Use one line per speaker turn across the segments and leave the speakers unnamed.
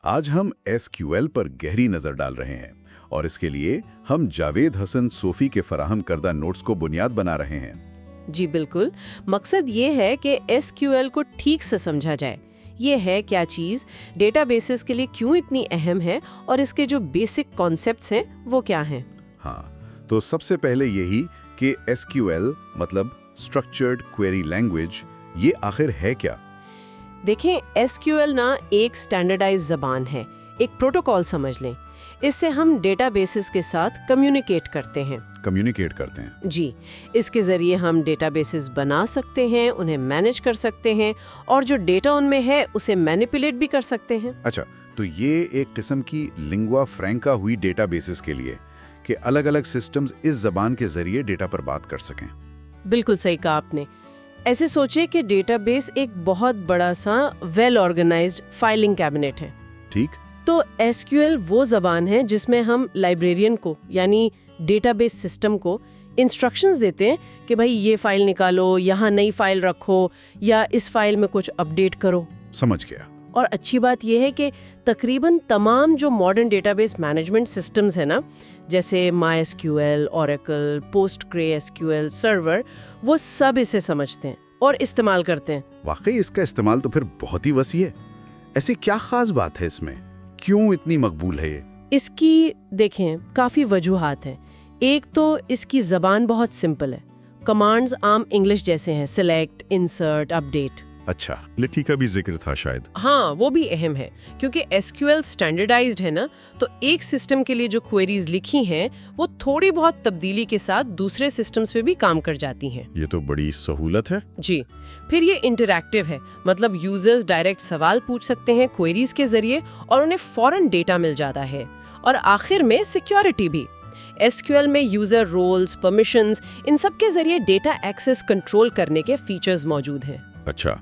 आज हम SQL पर गहरी नजर डाल रहे हैं और इसके लिए हम जावेद हसन सोफी के फराहम करदा नोट्स को बुनियाद बना रहे हैं।
जी बिल्कुल, मकसद ये है कि SQL को ठीक से समझा जाए। ये है क्या चीज़, डेटाबेसेस के लिए क्यों इतनी अहम है और इसके जो बेसिक कॉन्सेप्ट्स हैं वो क्या हैं।
हाँ, तो सबसे पहले यही कि SQL मतलब स्ट्रक्चर्ड क्वेरी लैंग्वेज, ये आखिर है क्या?
देखें, SQL ना एक स्टैंडर्डाइज ज़बान है, एक प्रोटोकॉल समझ लें। इससे हम डेटाबेसेस के साथ कम्युनिकेट करते हैं। जी, इसके ज़रिए हम डेटाबेसेस बना सकते हैं, उन्हें मैनेज कर सकते हैं और जो डेटा उनमें है उसे मैनिपुलेट भी कर सकते हैं।
अच्छा, तो ये एक किस्म की लिंग्वा फ्रैंका हुई डेटाबेसेस के लिए कि अलग-अलग सिस्टम्स इस जबान के जरिए डेटा पर बात कर सकें।
बिल्कुल सही कहा आपने। ऐसे सोचे कि डेटाबेस एक बहुत बड़ा सा वेल ऑर्गेनाइज्ड फाइलिंग कैबिनेट है।
ठीक।
तो SQL वो जबान है जिसमें हम लाइब्रेरियन को यानी डेटाबेस सिस्टम को इंस्ट्रक्शंस देते हैं कि भाई ये फाइल निकालो, यहाँ नई फाइल रखो या इस फाइल में कुछ अपडेट करो।
समझ गया।
और अच्छी बात यह है कि तकरीबन तमाम जो मॉडर्न डेटाबेस मैनेजमेंट सिस्टम्स है ना, जैसे MySQL, Oracle, PostgreSQL सर्वर, वो सब इसे समझते हैं और इस्तेमाल करते हैं।
वाकई इसका इस्तेमाल तो फिर बहुत ही वसी है। ऐसी क्या खास बात है इसमें, क्यों इतनी मकबूल है ये?
इसकी देखें काफ़ी वजूहात हैं। एक तो इसकी ज़बान बहुत सिंपल है, कमांड्स आम इंग्लिश जैसे हैं, सिलेक्ट, इंसर्ट, अपडेट।
अच्छा, लिटी का भी जिक्र था शायद।
हाँ, वो भी अहम है क्योंकि SQL स्टैंडर्डाइज्ड है ना, तो एक सिस्टम के लिए जो क्वेरीज लिखी हैं वो थोड़ी बहुत तब्दीली के साथ दूसरे सिस्टम्स पे भी काम कर जाती हैं।
ये तो बड़ी सहूलत है।
जी, फिर ये इंटरैक्टिव है, मतलब यूजर्स डायरेक्ट सवाल पूछ सकते हैं क्वेरीज के जरिए और उन्हें फौरन डेटा मिल जाता है। और आखिर में सिक्योरिटी भी। SQL में यूजर रोल्स, परमिशंस, इन सब के जरिए डेटा एक्सेस कंट्रोल करने के फीचर्स मौजूद हैं।
अच्छा,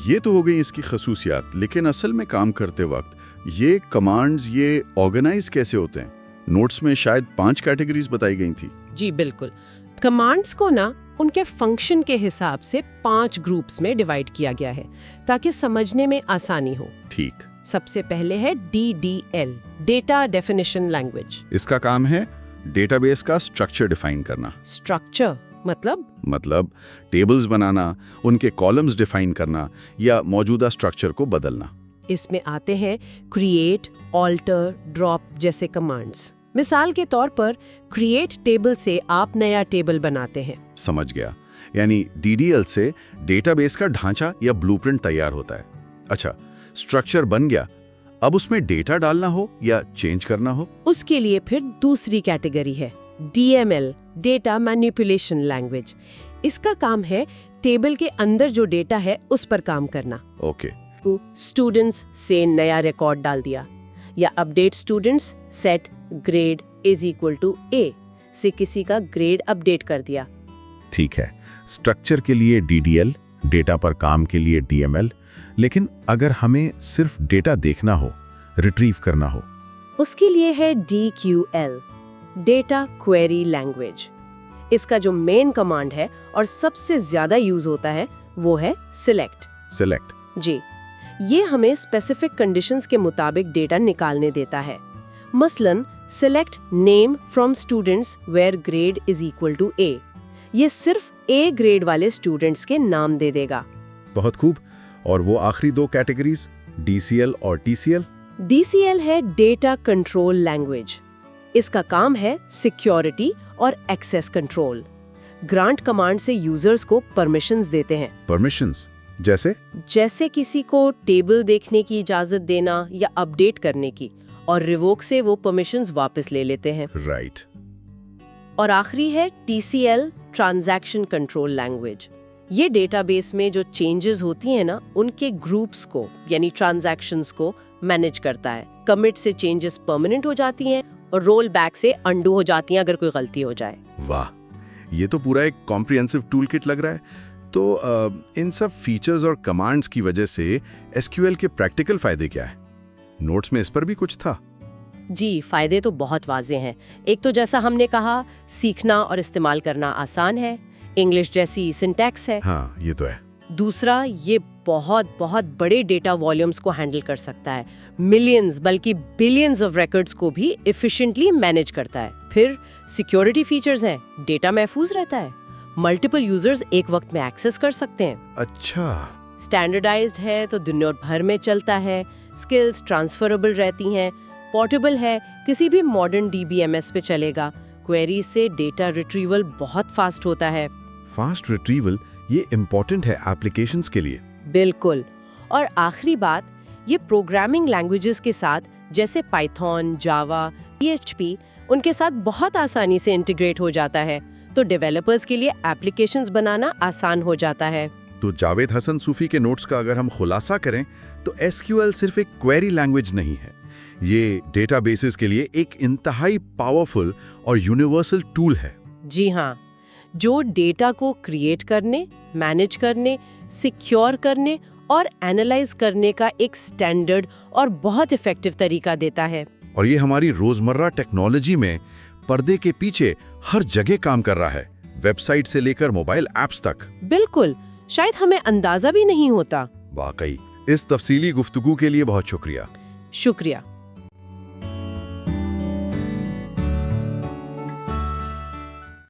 ये तो हो गई इसकी खसूसियात, लेकिन असल में काम करते वक्त ये कमांड्स ये ऑर्गेनाइज कैसे होते हैं? नोट्स में शायद 5 कैटेगरीज बताई गई थी।
जी बिल्कुल, कमांड्स को ना उनके फंक्शन के हिसाब से 5 ग्रुप्स में डिवाइड किया गया है ताकि समझने में आसानी हो।
ठीक।
सबसे पहले है DDL, डेटा डेफिनेशन लैंग्वेज।
इसका काम है डेटाबेस का स्ट्रक्चर डिफाइन करना।
स्ट्रक्चर मतलब
टेबल्स बनाना, उनके कॉलम्स डिफाइन करना या मौजूदा स्ट्रक्चर को बदलना।
इसमें आते हैं क्रिएट, ऑल्टर, ड्रॉप जैसे कमांड्स। मिसाल के तौर पर क्रिएट टेबल से आप नया टेबल बनाते हैं।
समझ गया, यानी DDL से डेटाबेस का ढांचा या ब्लूप्रिंट तैयार होता है। अच्छा, स्ट्रक्चर बन गया, अब उसमें डेटा डालना हो या चेंज करना हो,
उसके लिए फिर दूसरी कैटेगरी है DML, डेटा मैनिपुलेशन लैंग्वेज। इसका काम है टेबल के अंदर जो डेटा है उस पर काम करना।
ओके।
स्टूडेंट्स से नया रिकॉर्ड डाल दिया या update students, set grade is equal to A से किसी का ग्रेड अपडेट कर दिया।
ठीक है, स्ट्रक्चर के लिए DDL, डेटा पर काम के लिए DML, लेकिन अगर हमें सिर्फ डेटा देखना हो, रिट्रीव करना हो,
उसके लिए है DQL, डेटा क्वेरी लैंग्वेज। इसका जो मेन कमांड है और सबसे ज्यादा यूज होता है वो है सिलेक्ट। जी, ये हमें स्पेसिफिक कंडीशंस के मुताबिक डेटा निकालने देता है। मसलन select name from students where grade is equal to A। ये सिर्फ A ग्रेड वाले स्टूडेंट्स के नाम दे देगा।
बहुत खूब। और वो आखिरी 2 कैटेगरीज DCL और TCL?
DCL है डेटा कंट्रोल लैंग्वेज। इसका काम है सिक्योरिटी और एक्सेस कंट्रोल। ग्रांट कमांड से यूजर्स को परमिशंस देते हैं।
परमिशंस जैसे
किसी को टेबल देखने की इजाजत देना या अपडेट करने की, और रिवोक से वो परमिशंस वापस ले लेते हैं।
राइट।
और आखिरी है TCL, ट्रांजैक्शन कंट्रोल लैंग्वेज। ये डेटाबेस में जो चेंजेस होती हैं ना, उनके ग्रुप्स को यानी ट्रांजैक्शंस को मैनेज करता है। कमिट से चेंजेस परमानेंट हो जाती हैं और रोल बैक से अंडू हो जाती हैं अगर कोई गलती हो जाए।
वाह, ये तो पूरा एक कॉम्प्रिहेंसिव टूल किट लग रहा है। तो इन सब फीचर्स और कमांड्स की वजह से SQL के प्रैक्टिकल फायदे क्या है? नोट्स में इस पर भी कुछ था।
जी, फायदे तो बहुत वाज़ेह हैं। एक तो जैसा हमने कहा, सीखना और इस्तेमाल करना आसान है, इंग्लिश जैसी सिंटैक्स है।
हाँ, ये तो है।
दूसरा, ये बहुत बहुत बड़े डेटा वॉल्यूम्स को हैंडल कर सकता है, मिलियंस बल्कि बिलियंस ऑफ रिकॉर्ड्स को भी एफिशिएंटली मैनेज करता है। फिर सिक्योरिटी फीचर्स हैं, डेटा महफूज रहता है, मल्टीपल यूजर्स एक वक्त में एक्सेस कर सकते हैं।
अच्छा,
स्टैंडर्डाइज्ड है तो दुनिया भर में चलता है, स्किल्स ट्रांसफरेबल रहती हैं, पोर्टेबल है, किसी भी मॉडर्न डीबीएमएस पे चलेगा, क्वेरी से डेटा रिट्रीवल बहुत फास्ट होता है।
फास्ट रिट्रीवल ये इम्पोर्टेंट है एप्लीकेशंस के लिए।
बिल्कुल। और आखिरी बात, ये प्रोग्रामिंग लैंग्वेजेस के साथ जैसे पाइथन, जावा, PHP उनके साथ बहुत आसानी से इंटीग्रेट हो जाता है, तो डेवलपर्स के लिए एप्लीकेशंस बनाना आसान हो जाता है।
तो जावेद हसन सूफी के नोट्स का अगर हम खुलासा करें तो SQL सिर्फ एक क्वेरी लैंग्वेज नहीं है, ये डेटाबेसेस के लिए एक इंतहाई पावरफुल और यूनिवर्सल टूल है।
जी हाँ, जो डेटा को क्रिएट करने, मैनेज करने, सिक्योर करने और एनालाइज करने का एक स्टैंडर्ड और बहुत इफेक्टिव तरीका देता है।
और ये हमारी रोजमर्रा टेक्नोलॉजी में पर्दे के पीछे हर जगह काम कर रहा है, वेबसाइट से लेकर मोबाइल ऐप्स तक।
बिल्कुल, शायद हमें अंदाजा भी नहीं होता।
वाकई, इस तफसीली गुफ्तगू के लिए बहुत शुक्रिया।
शुक्रिया।